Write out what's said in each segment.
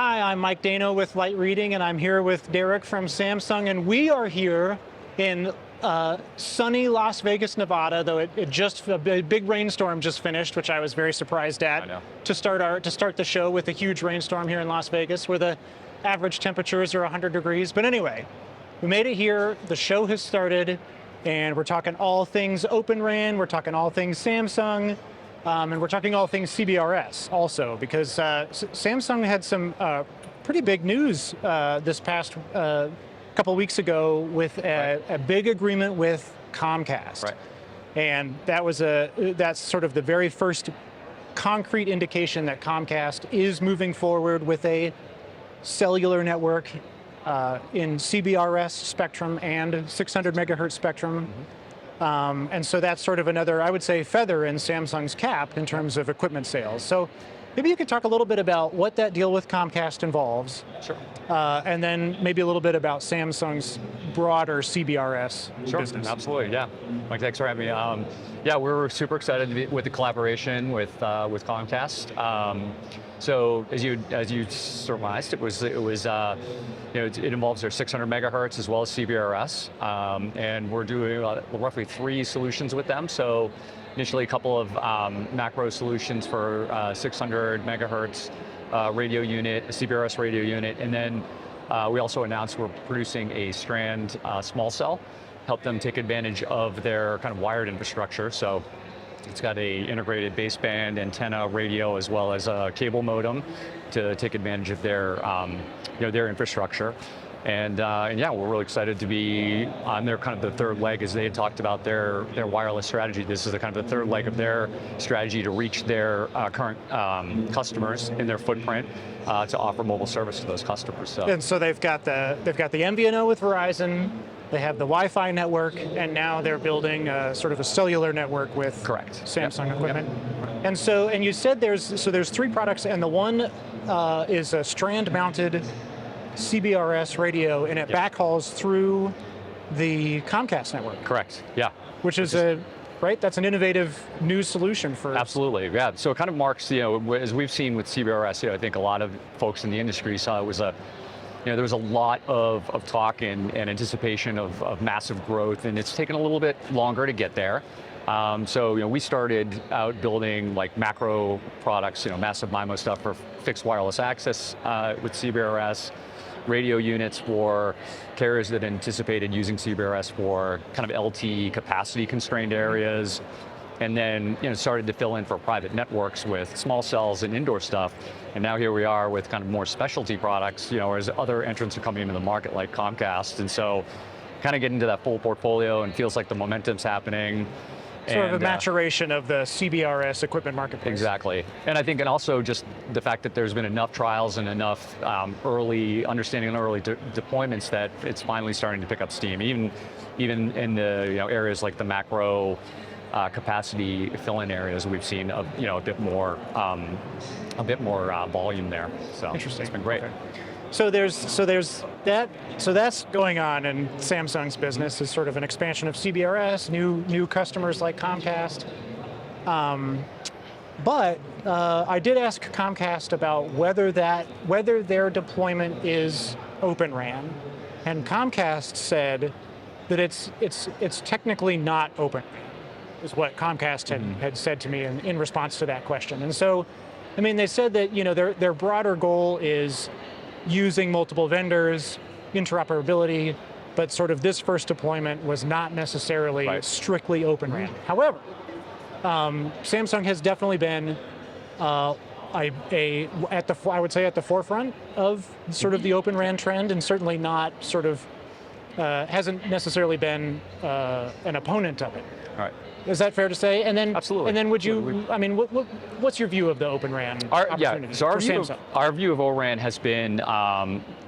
Hi, I'm Mike Dano with Light Reading, and I'm here with Derek from Samsung, and we are here in sunny Las Vegas, Nevada, though a big rainstorm just finished, which I was very surprised at. I know. To start the show with a huge rainstorm here in Las Vegas, where the average temperatures are 100 degrees. But anyway, we made it here. The show has started, and we're talking all things Open RAN. We're talking all things Samsung. And we're talking all things CBRS also, because Samsung had some pretty big news this past couple weeks ago with a big agreement with Comcast. Right. And that's sort of the very first concrete indication that Comcast is moving forward with a cellular network in CBRS spectrum and 600 megahertz spectrum. Mm-hmm. And so that's sort of another, I would say, feather in Samsung's cap in terms of equipment sales. So maybe you could talk a little bit about what that deal with Comcast involves. Sure. And then maybe a little bit about Samsung's broader CBRS business. Absolutely, yeah. Mike, thanks for having me. Yeah, we're super excited with the collaboration with Comcast. So as you surmised, it involves their 600 megahertz as well as CBRS, and we're doing roughly 3 solutions with them. So initially a couple of macro solutions for 600 megahertz radio unit, a CBRS radio unit, and then we also announced we're producing a strand small cell, help them take advantage of their kind of wired infrastructure. So it's got a integrated baseband antenna radio as well as a cable modem to take advantage of their infrastructure. And yeah, we're really excited to be on their kind of the third leg, as they had talked about their wireless strategy. This is the kind of the third leg of their strategy to reach their current customers in their footprint to offer mobile service to those customers. So. And so they've got the MVNO with Verizon. They have the Wi-Fi network, and now they're building sort of a cellular network with Samsung equipment. Yep. And you said there's 3 products, and the one is a strand-mounted CBRS radio, and it backhauls through the Comcast network. Correct. Yeah. Which is that's an innovative new solution for. Absolutely. Yeah. So it kind of marks, as we've seen with CBRS, I think a lot of folks in the industry saw it was there was a lot of talk and anticipation of massive growth, and it's taken a little bit longer to get there. So we started out building like macro products, massive MIMO stuff for fixed wireless access with CBRS, radio units for carriers that anticipated using CBRS for kind of LTE capacity constrained areas. And then started to fill in for private networks with small cells and indoor stuff. And now here we are with kind of more specialty products, as other entrants are coming into the market like Comcast. And so kind of getting to that full portfolio, and feels like the momentum's happening. Sort of a maturation of the CBRS equipment marketplace. Exactly. And I think, and also just the fact that there's been enough trials and enough early understanding and early deployments that it's finally starting to pick up steam, even in the areas like the macro capacity fill-in areas. We've seen a bit more volume there. So interesting. It's been great. Okay. So there's that. So that's going on in Samsung's business, is sort of an expansion of CBRS, new customers like Comcast. But I did ask Comcast about whether their deployment is Open RAN, and Comcast said that it's technically not Open RAN, is what Comcast had said to me in response to that question. And so, I mean, they said that their broader goal is using multiple vendors, interoperability, but sort of this first deployment was not necessarily strictly Open RAN. However, Samsung has definitely been I would say at the forefront of sort of the Open RAN trend, and certainly not sort of hasn't necessarily been an opponent of it. All right. Is that fair to say? And then, absolutely. And then, would you? I mean, what's your view of the Open RAN opportunity so for Samsung? Our view of ORAN has been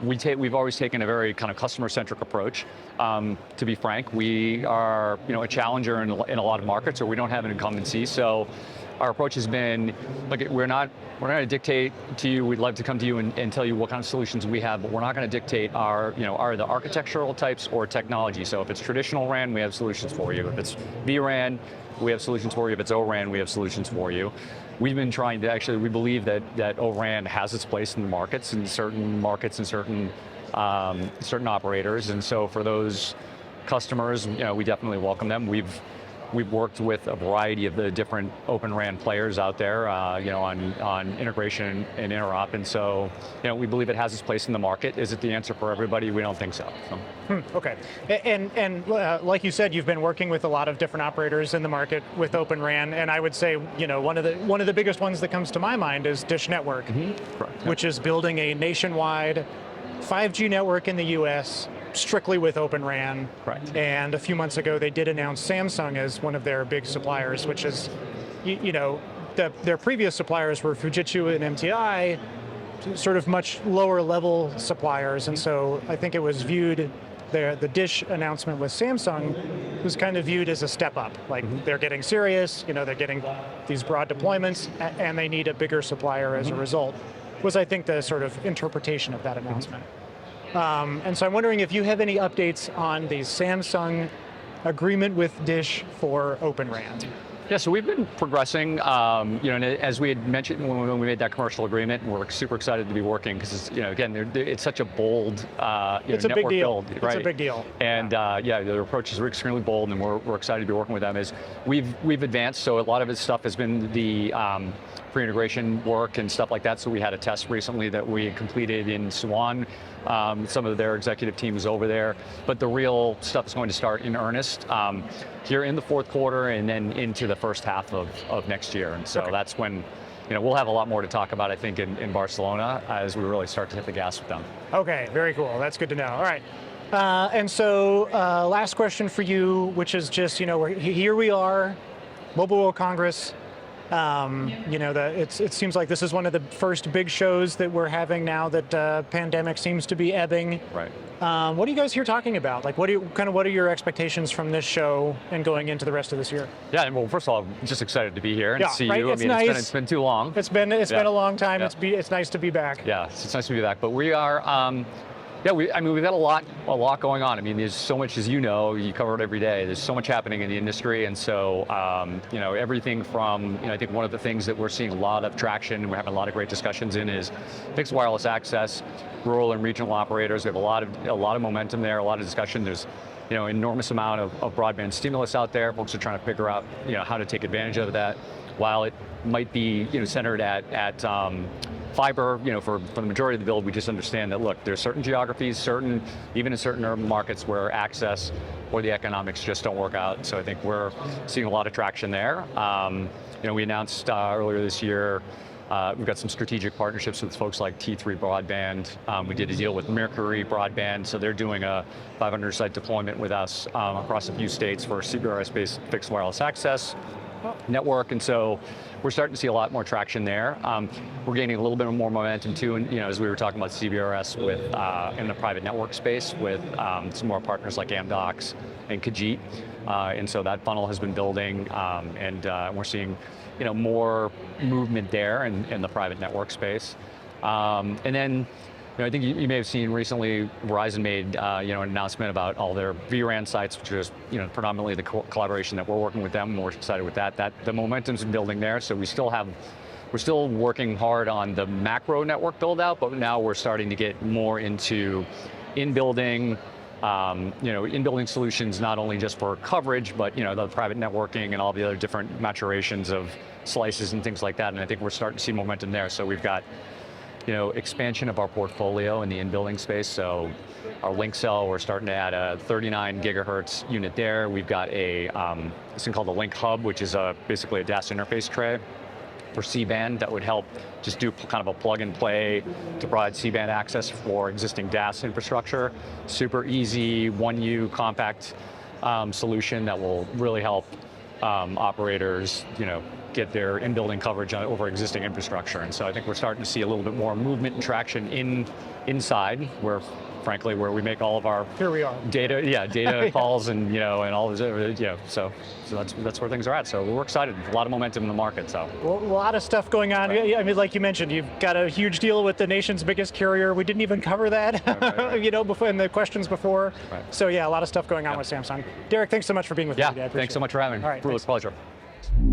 we've always taken a very kind of customer-centric approach. To be frank, we are a challenger in a lot of markets, or we don't have an incumbency. So our approach has been, like, we're not going to dictate to you. We'd love to come to you and tell you what kind of solutions we have, but we're not going to dictate our the architectural types or technology. So if it's traditional RAN, we have solutions for you. If it's vRAN, we have solutions for you. If it's O-RAN, we have solutions for you. We've been trying to we believe that O-RAN has its place in the markets, and certain operators, and so for those customers, we definitely welcome them. We've worked with a variety of the different Open RAN players out there, on integration and interop, and so, we believe it has its place in the market. Is it the answer for everybody? We don't think so. Okay, and like you said, you've been working with a lot of different operators in the market with Open RAN, and I would say, one of the biggest ones that comes to my mind is Dish Network, which is building a nationwide 5G network in the U.S. strictly with Open RAN. Correct. And a few months ago, they did announce Samsung as one of their big suppliers, which is, their previous suppliers were Fujitsu and MTI, sort of much lower level suppliers. And so I think it was viewed, the Dish announcement with Samsung was kind of viewed as a step up. Like they're getting serious, they're getting these broad deployments, and they need a bigger supplier as a result, was I think the sort of interpretation of that announcement. And so I'm wondering if you have any updates on the Samsung agreement with Dish for Open RAN. Yeah, so we've been progressing, and as we had mentioned when we made that commercial agreement, we're super excited to be working because, again, it's such a bold it's a network big deal. build. Right? It's a big deal. And their approach is extremely bold, and we're excited to be working with them. We've advanced, so a lot of this stuff has been the pre-integration work and stuff like that. So we had a test recently that we completed in Suwon. Some of their executive team is over there, but the real stuff is going to start in earnest here in the fourth quarter and then into the first half of next year. And so that's when we'll have a lot more to talk about, I think, in Barcelona as we really start to hit the gas with them. Okay, very cool. That's good to know. All right. And so last question for you, which is just, here we are, Mobile World Congress. It seems like this is one of the first big shows that we're having now that pandemic seems to be ebbing. Right. What are you guys here talking about? Like, what are your expectations from this show and going into the rest of this year? Yeah, well, first of all, I'm just excited to be here and see right? you. It's nice. It's been too long. It's been a long time. Yeah. It's nice to be back. Yeah, it's nice to be back. But we are. We've got a lot going on. I mean, there's so much, as you cover it every day. There's so much happening in the industry, and so everything from I think one of the things that we're seeing a lot of traction, and we're having a lot of great discussions in, is fixed wireless access, rural and regional operators. We have a lot of momentum there, a lot of discussion. There's enormous amount of broadband stimulus out there. Folks are trying to figure out how to take advantage of that. While it might be centered at fiber, for the majority of the build, we just understand that, look, there's certain geographies, even in certain urban markets where access or the economics just don't work out. So I think we're seeing a lot of traction there. We announced earlier this year, we've got some strategic partnerships with folks like T3 Broadband. We did a deal with Mercury Broadband, so they're doing a 500 site deployment with us across a few states for CBRS-based fixed wireless access network, and so we're starting to see a lot more traction there. We're gaining a little bit more momentum too, and as we were talking about CBRS in the private network space with some more partners like Amdocs and Khajiit, and so that funnel has been building, and we're seeing more movement there in the private network space, and then. I think you may have seen recently Verizon made an announcement about all their vRAN sites, which is predominantly the collaboration that we're working with them. We're excited with that. That the momentum's been building there. So we're still working hard on the macro network build out, but now we're starting to get more into in-building solutions, not only just for coverage, but the private networking and all the other different maturations of slices and things like that. And I think we're starting to see momentum there. So we've got expansion of our portfolio in the in-building space. So our link cell, we're starting to add a 39 gigahertz unit there. We've got this thing called the Link Hub, which is basically a DAS interface tray for C-band that would help just do kind of a plug and play to provide C-band access for existing DAS infrastructure. Super easy, 1U compact solution that will really help operators, get their in-building coverage over existing infrastructure. And so I think we're starting to see a little bit more movement and traction inside, where frankly, where we make all of our data calls and and all this, so that's where things are at. So we're excited. A lot of momentum in the market. So a lot of stuff going on. Right. I mean, like you mentioned, you've got a huge deal with the nation's biggest carrier. We didn't even cover that, right. Before in the questions before. Right. So yeah, a lot of stuff going on with Samsung. Derek, thanks so much for being with me today. Thanks so much for having me. All right, really a pleasure. Thanks.